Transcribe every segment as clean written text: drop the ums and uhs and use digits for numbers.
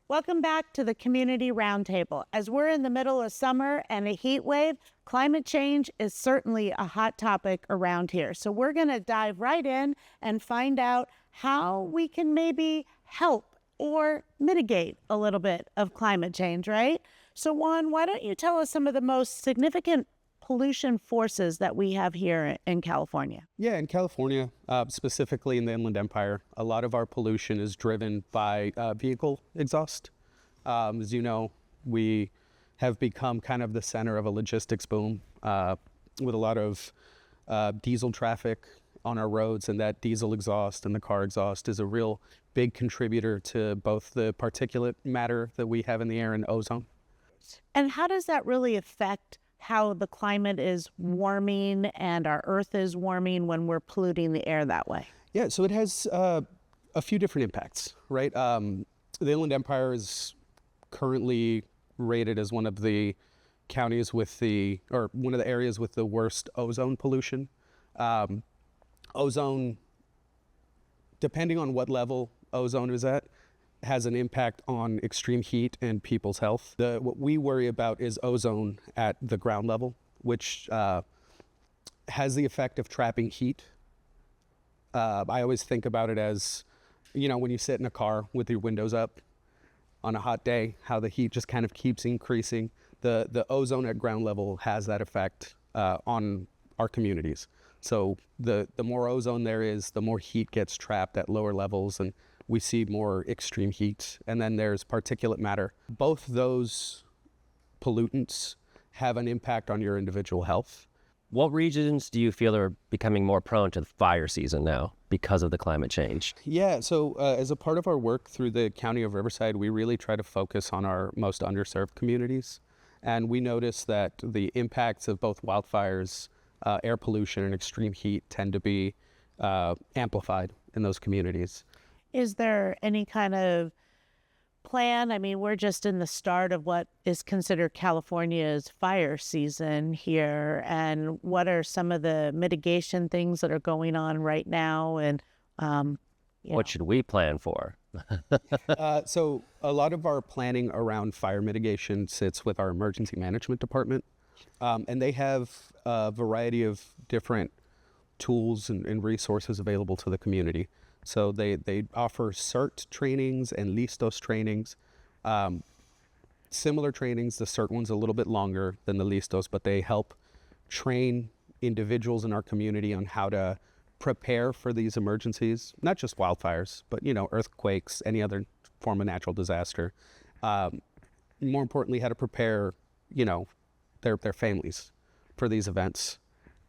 Welcome back to the Community Roundtable. As we're in the middle of summer and a heat wave, climate change is certainly a hot topic around here. So we're going to dive right in and find out how we can maybe help or mitigate a little bit of climate change, right? So Juan, why don't you tell us some of the most significant pollution forces that we have here in California? Yeah, in California, specifically in the Inland Empire, a lot of our pollution is driven by vehicle exhaust. As you know, we have become kind of the center of a logistics boom with a lot of diesel traffic on our roads, and that diesel exhaust and the car exhaust is a real big contributor to both the particulate matter that we have in the air and ozone. And how does that really affect how the climate is warming and our earth is warming when we're polluting the air that way? Yeah, so it has a few different impacts, right? The Inland Empire is currently rated as one of the counties with one of the areas with the worst ozone pollution. Ozone, depending on what level ozone is at, has an impact on extreme heat and people's health. What we worry about is ozone at the ground level, which has the effect of trapping heat. I always think about it as, when you sit in a car with your windows up on a hot day, how the heat just kind of keeps increasing. The ozone at ground level has that effect on our communities. So the more ozone there is, the more heat gets trapped at lower levels, and we see more extreme heat. And then there's particulate matter. Both those pollutants have an impact on your individual health. What regions do you feel are becoming more prone to the fire season now because of the climate change? Yeah, so as a part of our work through the County of Riverside, we really try to focus on our most underserved communities. And we notice that the impacts of both wildfires, air pollution, and extreme heat tend to be amplified in those communities. Is there any kind of plan? I mean, we're just in the start of what is considered California's fire season here. And what are some of the mitigation things that are going on right now? And what should we plan for? So a lot of our planning around fire mitigation sits with our emergency management department. And they have a variety of different tools and resources available to the community. So they offer CERT trainings and LISTOS trainings. Similar trainings, the CERT one's a little bit longer than the LISTOS, but they help train individuals in our community on how to prepare for these emergencies, not just wildfires, but, earthquakes, any other form of natural disaster. More importantly, how to prepare, their families for these events.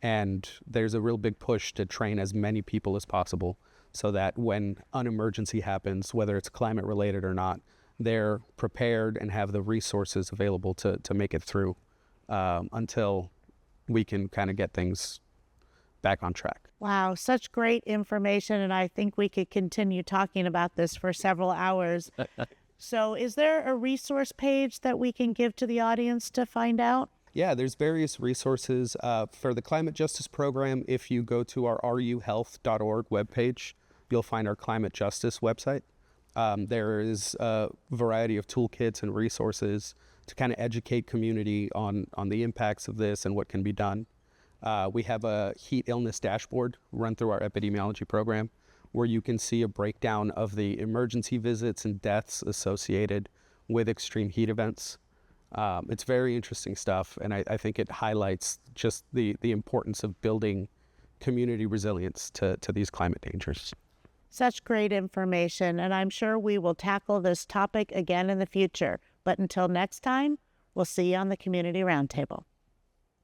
And there's a real big push to train as many people as possible so that when an emergency happens, whether it's climate related or not, they're prepared and have the resources available to make it through until we can kind of get things back on track. Wow, such great information. And I think we could continue talking about this for several hours. So is there a resource page that we can give to the audience to find out? Yeah, there's various resources for the climate justice program. If you go to our ruhealth.org webpage, you'll find our climate justice website. There is a variety of toolkits and resources to kind of educate community on the impacts of this and what can be done. We have a heat illness dashboard run through our epidemiology program where you can see a breakdown of the emergency visits and deaths associated with extreme heat events. It's very interesting stuff, and I think it highlights just the importance of building community resilience to these climate dangers. Such great information, and I'm sure we will tackle this topic again in the future. But until next time, we'll see you on the Community Roundtable.